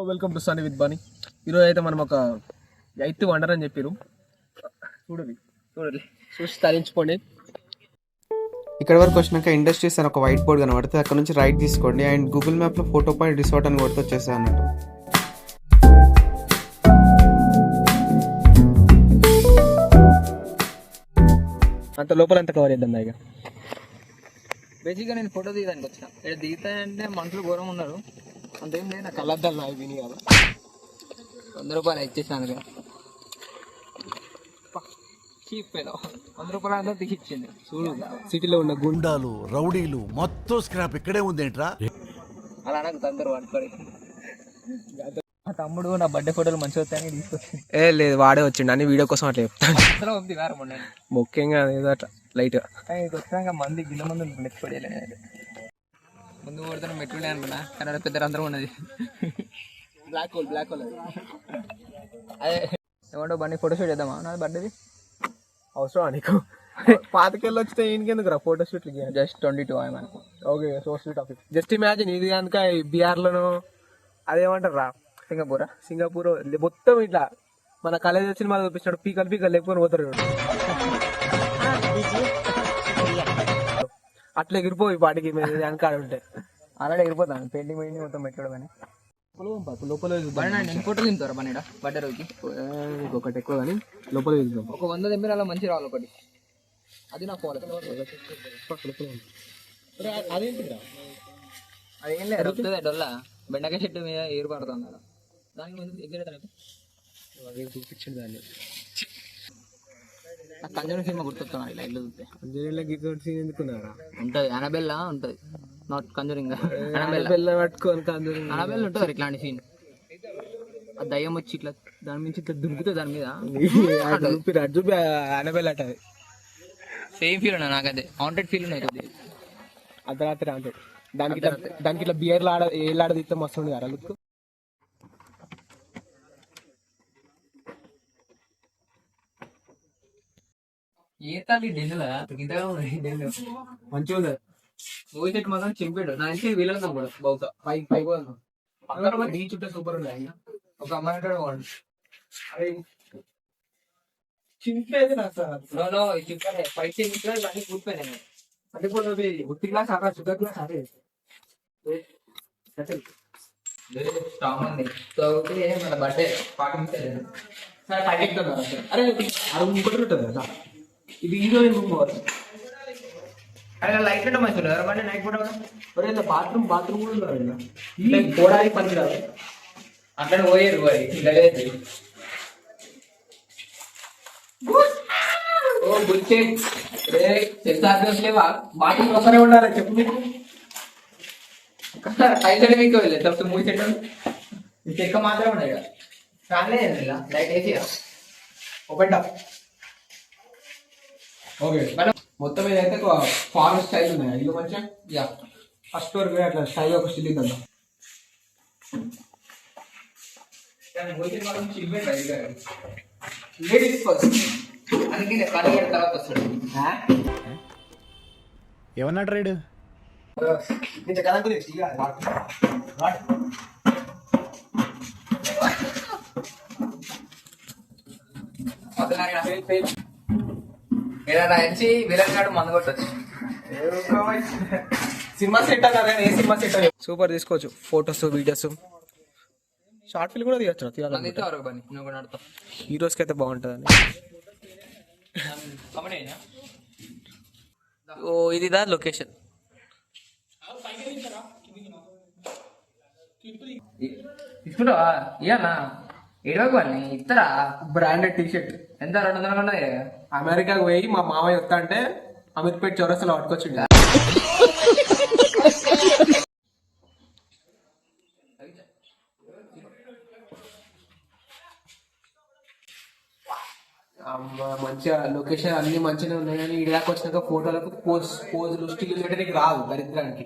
Welcome to Sunny with Bani. ఈరోజు అయితే మనం ఒక ఎయిత్ వండర్ అని చెప్పారు. చూడండి చూడండి చూసి తరించుకోండి. ఇక్కడ వరకు వచ్చినాక ఇండస్ట్రీస్ అని ఒక వైట్ బోర్డ్ కనబడుతుంది. అక్కడ నుంచి రైట్ తీసుకోండి అండ్ గూగుల్ మ్యాప్లో ఫోటో పాయింట్ రిసార్ట్ అని కొడితే వచ్చేసాయి అన్నట్టు. అంత లోపల అంత కవర్ చేద్దాం. ఇక బేసిక్గా నేను ఫోటో తీయడానికి వచ్చిన ఇక్కడ దిగుతానంటే మనుషులు ఘోరం ఉన్నారు. అంతేం లేదు, నాకు కలద్దాలు నాకు విని కదా. 100 రూపాయలు ఇచ్చేసాను కదా, చీప్ ఏదో 100 రూపాయలు అంతా తీసిచ్చింది. చూడు సిటీలో ఉన్న గుండాలు రౌడీలు మొత్తం స్క్రాప్ ఇక్కడే ఉందేంట్రా. అలా నాకు తొందర పట్టుకోడి. మా తమ్ముడు నా బర్త్డే ఫోటోలు మంచిగా వస్తాయని తీసుకొచ్చింది. లేదు వాడే వచ్చిండు అని వీడియో కోసం అట్లా చెప్తాను. అసలు ఉంది వేరే మొన్న ముఖ్యంగా ఏదో అట్లా లైట్గా ఇది వచ్చినాక మంది గిల్ల మంది మెట్టుపడేలే. ముందు కొడతాను మెట్టులే అనుకున్నా, కానీ అది పెద్ద రంధ్రం ఉన్నది. బ్లాక్ హోల్ అదే ఏమంటో బండి ఫోటోషూట్ చేద్దామా నాది బర్త్డేది? అవసరం నీకు పాతకెళ్ళి వచ్చితే ఈయనకెందుకు రా ఫోటో షూట్లు. జస్ట్ 22 మనకు. Okay so sweet of it. Just imagine ఇది కనుక బీహార్లోను అదేమంటారు రా సింగపూర్ మొత్తం ఇట్లా మన కాలేజ్ సినిమా చూపించాడు. పీకలు లేకపోతే పోతారు అట్లా ఎగిరిపోయి వాటికి వెనకాడ ఉంటే ఆల్రెడీ ఎగిరిపోతాను. పెయింటింగ్ మొత్తం పెట్టడం అని లోపల నేను ఫోటో తింటారా పన్నీడా బర్త్డే రోజుకి ఇంకొకటి ఎక్కువ కానీ లోపల వెళ్తాం. ఒక 100 ఎంపీ అలా మంచి రావాలి ఒకటి. అది నా ఫోన్. అదేం లేదు దొరుకుతుంది డొల్లా బెండకాయ చెట్టు మీద ఏరు పడుతుంది కదా, దానికి మంచి దగ్గర చూపించండి దాన్ని. నాకు కంజన సినిమా గుర్తొస్తాను ఇలా ఇల్లు చూస్తే. ఎందుకున్నారా ఉంటుంది అనబెల్లా ఉంటుంది, నాట్ కంజరింగ్. పట్టుకొని అనబెల్ ఉంటుంది ఇట్లాంటి సీన్. ఆ దయ్యం వచ్చి ఇట్లా దాని నుంచి ఇట్లా దుంకుతుంది దాని మీద. చూపి అనబెల్ అట సేమ్ ఫీల్ ఉన్నా నాకైతే హాంటెడ్ ఫీల్ ఉన్నాయి కొద్దిగా. అర్ధరాత్రి అంటే దానికి ఇట్లా బియర్లు ఏలాడదీస్తే మస్తు ఉంది కదా లుక్. ఏ తల్లి డెన్నులా మంచిగా ఉంది. మూవీ సెట్ మాత్రం చింపాడు నా ఇంటికి వీళ్ళందాం కూడా బహుశా పైకి పోదాం. ఈ చుట్టూ సూపర్ ఉన్నాయి. ఒక అమ్మాయి అంటాడు చింపేది నాకు సార్ చింపాడు పైకి చింపాడు అన్ని కూర్పోయినాయి. అంటే ఉత్తి గ్లాస్ ఆరా షుగర్ గ్లాస్ అదే స్ట్రాంగ్ ఉంది. సో మన బర్త్డే పాటించలేదు సరే పైకి ఎక్కుతున్నా. అరే అది ఇంకోటి ఉంటుంది కదా ఇది హీరోయిన్ రూమ్ పోవాలి. అరే లైట్ అంటే మంచిగా ఎవరు నైట్ పూట ఒరే బాత్రూమ్ కూడా ఉన్నారు. పోవడానికి పనికిరాదు అట్లా పోయారు పోయి. ఓ గుర్తే బాత్రూమ్ ఒకరే ఉండాలి చెప్పు మీకు. అయితే మీకు వెళ్ళలేదు తప్ప మూవీ సెట్ చెక్క మాత్రమే ఉన్నాయి కదా. ఫ్యాన్లే లైట్ వేసి ఓపెన్ అప్. ఓకే మొత్తం ఏదైతే ఫారెస్ట్ స్టైల్ ఉన్నాయి ఇల్లు మంచిగా. యా ఫస్ట్ వరకు అట్లా స్టైల్ ఒక స్టిల్ ఇద్దాం. లేడీస్ ఫస్ట్ అందుకే పని తర్వాత వస్తాడు. ఏమన్నాడు రైడ్ నేను కదా గురించి ఏదైనా వచ్చి విలన్ గాడు మందు కొట్టచ్చు. సినిమా సెట్ అన్నారు. ఏ సినిమా సెట్ సూపర్ తీసుకోవచ్చు. ఫొటోస్ వీడియోస్ షార్ట్ ఫిల్మ్ కూడా తీయచ్చు. తీయాలి వరకు పని నువ్వు కూడా నడుతావు. హీరోస్కి అయితే బాగుంటుందని. ఓ ఇదిదా లొకేషన్. తీసుకుంటావా ఇయన్నా ఇరవై పని ఇస్తారా? బ్రాండెడ్ టీ షర్ట్ ఎంత 200 ఉన్నది. అమెరికాకు పోయి మా మామయ్య వస్తా అంటే అమీర్పేట చౌరస్తాలో పట్టుకొచ్చిండు. మంచిగా లొకేషన్ అన్ని మంచిగా ఉన్నాయి కానీ ఇడి దాకా వచ్చినాక ఫోటోలకు పోజులు స్టిల్ పెట్టడానికి రాదు దరిద్రానికి.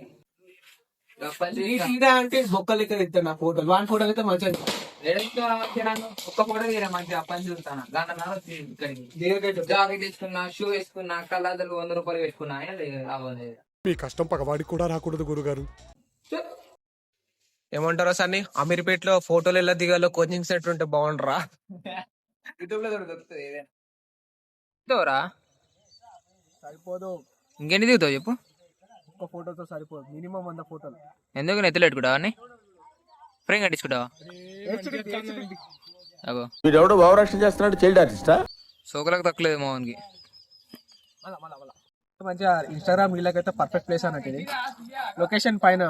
అంటే బొక్కలు ఇక్కడ ఇస్తాను నా ఫోటోలు. వాన్ ఫోటోలు అయితే మంచిగా ఒక్క ఫోటో తీరా మంచిగా పని చూస్తాను. జాకెట్ వేసుకున్నా, షూ వేసుకున్నా, కళ్ళాదలు 100 రూపాయలు వేసుకున్నా మీ కష్టం పగవాడికి కూడా రాకూడదు గురుగారు. ఏమంటారా సన్ని అమీర్పేటలో ఫోటోలు ఎలా దిగాలో కోచింగ్ సెంటర్ ఉంటే బాగుండరా. యూట్యూబ్ లో దొరుకుతుంది ఏదైనా. దిగుతావురా? సరిపోదు, ఇంకెన్ని దిగుతావు చెప్పు. ఒక్క ఫోటోతో సరిపోదు, మినిమం 100 ఫోటోలు. ఎందుకు నెత్తులు పెట్టుకుంటావా అన్ని? ఫ్రేమ్ కట్టించుకుంటావా? అగో వీడెవడో భావరక్షణ చేస్తున్నాడు, చైల్డ్ ఆర్టిస్టా? సోకలకు తక్కువలేదు మోహన్కి. మంచిగా ఇన్స్టాగ్రామ్ వీళ్ళకైతే పర్ఫెక్ట్ ప్లేస్ అన్నట్టు ఇది. లొకేషన్ పైన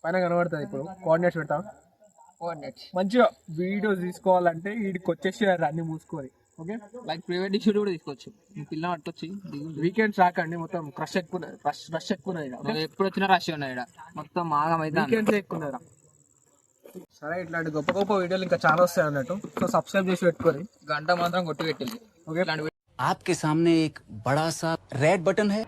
పైన కనబడుతుంది. ఇప్పుడు కోఆర్డినేట్స్ పెడతాం. మంచిగా వీడియోస్ తీసుకోవాలంటే వీడికి వచ్చేసి అన్ని మూసుకొని. Okay, like pre wedding shoot కూడా తీసుకోవచ్చు. మీ పిల్ల పట్టుకొచ్చి వీకెండ్స్ రాకండి, మొత్తం రష్ ఎక్కువ, రష్ ఎక్కువ. ఎప్పుడు వచ్చినా రష్ ఉన్నాయి ఈడ. మొత్తం ఆగం అయితే వీకెండ్స్ ఎక్కువ. సరే, ఇట్లాంటి గొప్ప గొప్ప వీడియోలు ఇంకా చాలా వస్తాయి అన్నట్టు. సో సబ్స్క్రైబ్ చేసి పెట్టుకొని గంట మాత్రం కొట్టి పెట్టింది. ఓకే. आपके सामने एक बड़ा सा रेड बटन है,